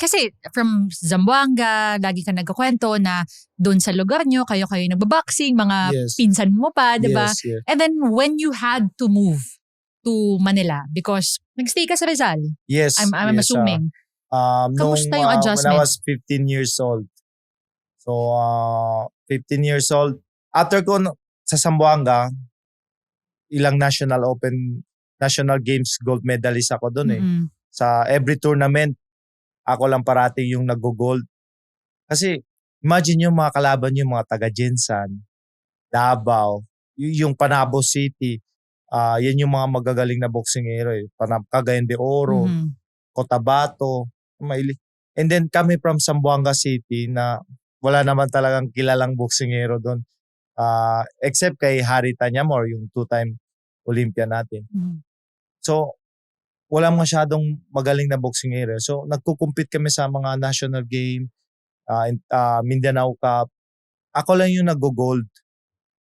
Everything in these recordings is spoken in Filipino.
Kasi from Zamboanga, lagi ka nagkukwento na doon sa lugar nyo, kayo nagbaboxing, mga Yes. pinsan mo pa, di ba? Yes. And then when you had to move to Manila because nagstay ka sa Rizal, Yes. I'm assuming. Kamusta yung When I adjustment? was 15 years old. So, 15 years old. After ko sa Zamboanga, ilang national games gold medalist ako doon eh. Mm-mm. Sa every tournament, ako lang parati yung nag-gold. Kasi imagine yung mga kalaban yung mga taga Jensan, Davao, yung Panabo City. Yan yung mga magagaling na boksingero eh. Cagayan de Oro, Mhm. Cotabato, and then kami from Zamboanga City na wala naman talagang kilalang boksingero doon. Except kay Harry Tanyamor, yung two-time Olympian natin. Mhm. So, walang masyadong magaling na boksingero. So, nagko-compete kami sa mga national game, Mindanao Cup. Ako lang yung nag-gold.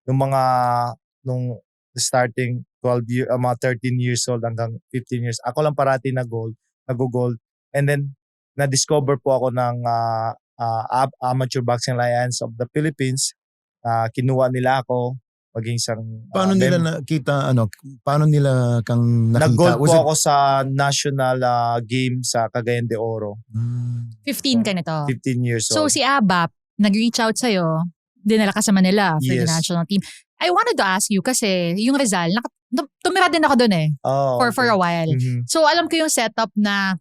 Nung starting 12 mga 13 years old hanggang 15 years. Ako lang parati nag-gold. And then, na-discover po ako ng Amateur Boxing Alliance of the Philippines. Kinuha nila ako maging isang Paano nila nakita, paano nila kang nakita? Nag-gold po ako sa national game sa Cagayan de Oro. 15 ka nito. 15 years So old. si Abap, nag-reach out sa'yo, dinala ka sa Manila for the Yes. national team. I wanted to ask you kasi yung Rizal, tumira din ako doon eh, for a while. Mhm. So alam ko yung setup na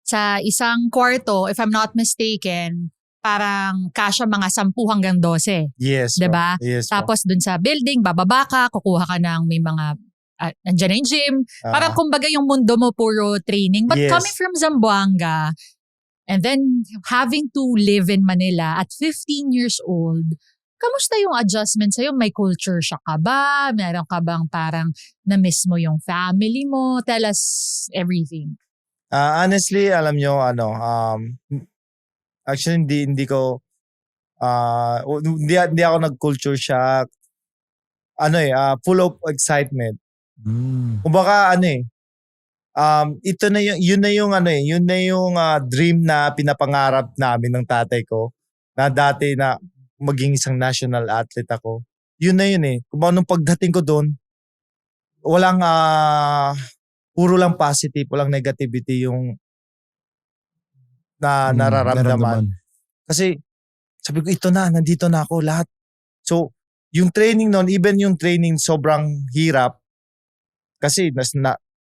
sa isang kwarto, if I'm not mistaken, parang kasya mga 10 hanggang 12. Yes. Diba? Yes. Tapos dun sa building, bababa ka, kukuha ka ng may mga, andyan na yung gym. Parang kumbaga yung mundo mo puro training. But Yes. coming from Zamboanga, and then having to live in Manila at 15 years old, kamusta yung adjustment sa'yo? May culture shock ka ba? Meron ka bang parang na-miss mo yung family mo? Tell us everything. Honestly, alam nyo, actually hindi ko hindi ako nag-culture shock. Full of excitement. Kumbaga ito na yun na yung dream na pinapangarap namin ng tatay ko na dati na maging isang national athlete ako. Yun na yun eh. Kumbaga nung pagdating ko doon, walang puro lang positive, walang negativity yung nararamdaman. Kasi sabi ko, nandito na ako lahat. So, yung training noon, even yung training sobrang hirap. Kasi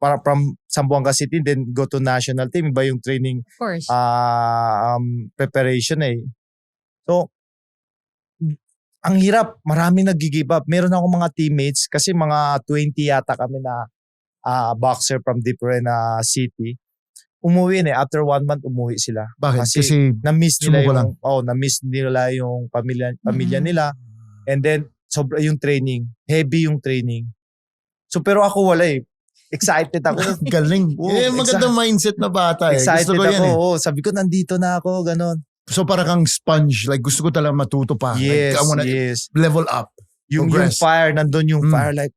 para from Zamboanga City, then go to national team, iba yung training Of course. preparation eh. So, ang hirap, marami nag-give up. Meron ako mga teammates, kasi mga 20 yata kami na boxer from different city. Umuwi after 1 month umuwi sila. Bakit? Kasi na-miss nila na-miss yung pamilya nila. And then yung training, heavy yung training. So pero ako wala eh. Excited ako. Galing. Magandang mindset na bata eh. Excited Gusto ko yan ako. Sabi ko nandito na ako, ganon. So para kang sponge, like gusto ko talaga matuto pa. Yes, like, I wanna level up. Yung fire, nandun yung fire, like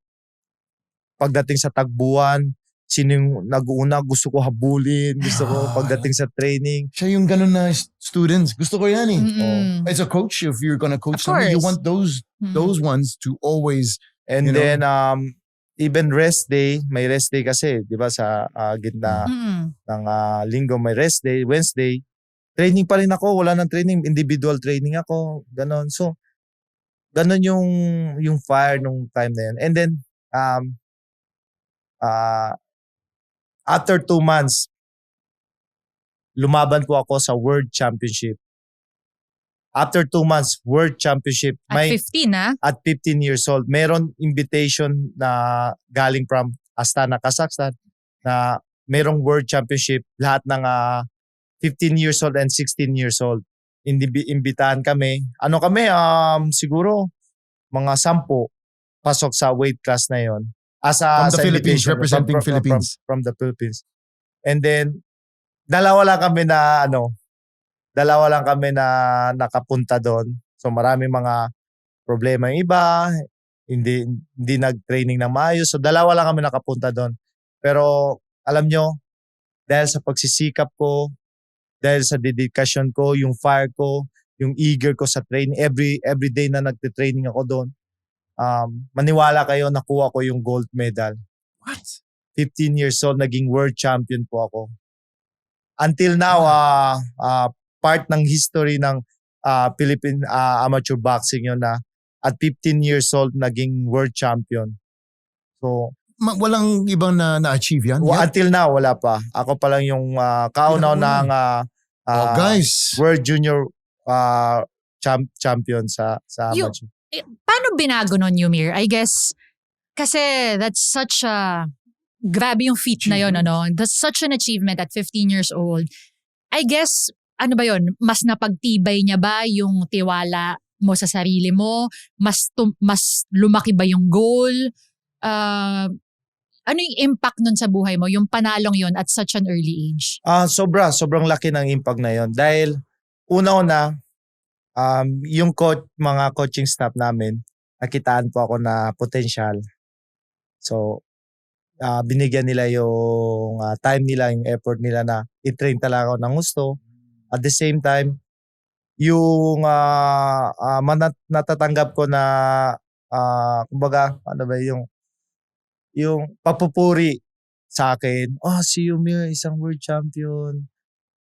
pagdating sa tagbuan, sino yung nag-uuna, gusto ko habulin, gusto ko pagdating sa training. Siya yung ganun na students. Gusto ko yan eh. As a coach, if you're gonna coach someone, you want those ones to always, and then, even rest day, may rest day kasi, di ba sa gitna ng linggo, may rest day, Wednesday, training pa rin ako, wala nang training, individual training ako, ganon. So, ganon yung fire nung time na yun. And then, after 2 months, lumaban po ako sa World Championship. After 2 months, World Championship. At 15 At 15 years old. Meron invitation na galing from Astana, Kazakhstan na merong World Championship. Lahat ng 15 years old and 16 years old. Imbitahan kami. Siguro mga 10 pasok sa weight class na yon. From the Philippines, representing Philippines. From the Philippines. And then, dalawa lang kami na nakapunta doon. So marami mga problema yung iba, hindi nag-training ng maayos. So dalawa lang kami nakapunta doon. Pero alam nyo, dahil sa pagsisikap ko, dahil sa dedikasyon ko, yung fire ko, yung eager ko sa training, every day na nagte-training ako doon. Maniwala kayo, nakuha ko yung gold medal. What? 15 years old, naging world champion po ako. Until now, part ng history ng Philippine amateur boxing yun na at 15 years old, naging world champion. So, Walang ibang na-achieve yan? until now, wala pa. Ako pa lang yung kaunaw ng guys. World Junior champion sa amateur. Paano binago nun, Yumir? I guess, kasi that's such a, grabe yung feat na yun, ano? That's such an achievement at 15 years old. I guess, ano ba yun? Mas napagtibay niya ba yung tiwala mo sa sarili mo? Mas lumaki ba yung goal? Ano yung impact nun sa buhay mo? Yung panalong yun at such an early age? Sobrang laki ng impact na yun. Dahil una-una, yung mga coaching staff namin, nakitaan po ako na potential. So, binigyan nila yung time nila, yung effort nila na i-train talaga ako ng gusto. At the same time, yung natatanggap ko na, kumbaga, ano ba yung papupuri sa akin, si Yumir, isang world champion,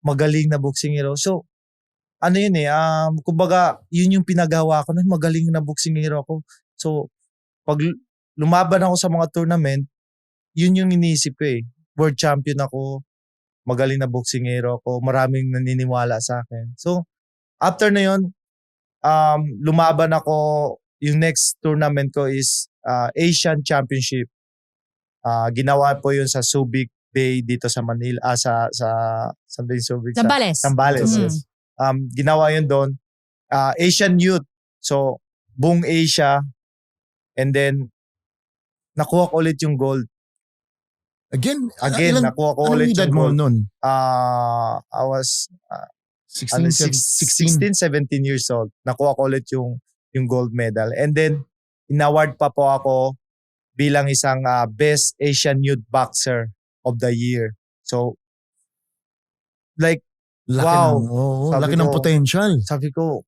magaling na boxing hero. So, ano yun kumbaga, yun yung pinagawa ko na magaling na boxing hero ako. So, pag lumaban ako sa mga tournament, yun yung iniisip ko World champion ako, magaling na boxing hero ako, maraming naniniwala sa akin. So, after na yun, lumaban ako, yung next tournament ko is Asian Championship. Ginawa po yun sa Subic Bay dito sa Manila, sa Subic? Zambales. Yes. Ginawa yun doon. Asian Youth. So, buong Asia. And then, nakuha ko ulit yung gold. Again, nakuha ko ulit yung gold. Nun? I was 16, 17 years old. Nakuha ko ulit yung gold medal. And then, inaward pa po ako bilang isang Best Asian Youth Boxer of the Year. So, like, wow. Laki ng potential. Sabi ko,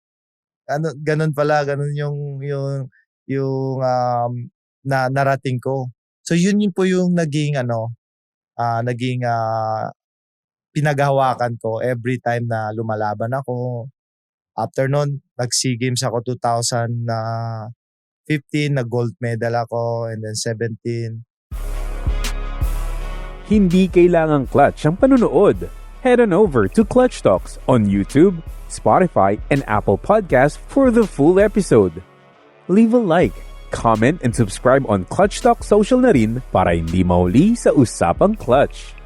ganun pala, ganun yung narating ko. So, yun po yung naging pinaghahawakan ko every time na lumalaban ako. After nun, nag-SEA Games ako 2015, nag-gold medal ako, and then 17. Hindi kailangang clutch ang panunood. Head on over to Clutch Talks on YouTube, Spotify, and Apple Podcasts for the full episode. Leave a like, comment, and subscribe on Clutch Talk Social na rin para hindi mahuli sa Usapang Clutch.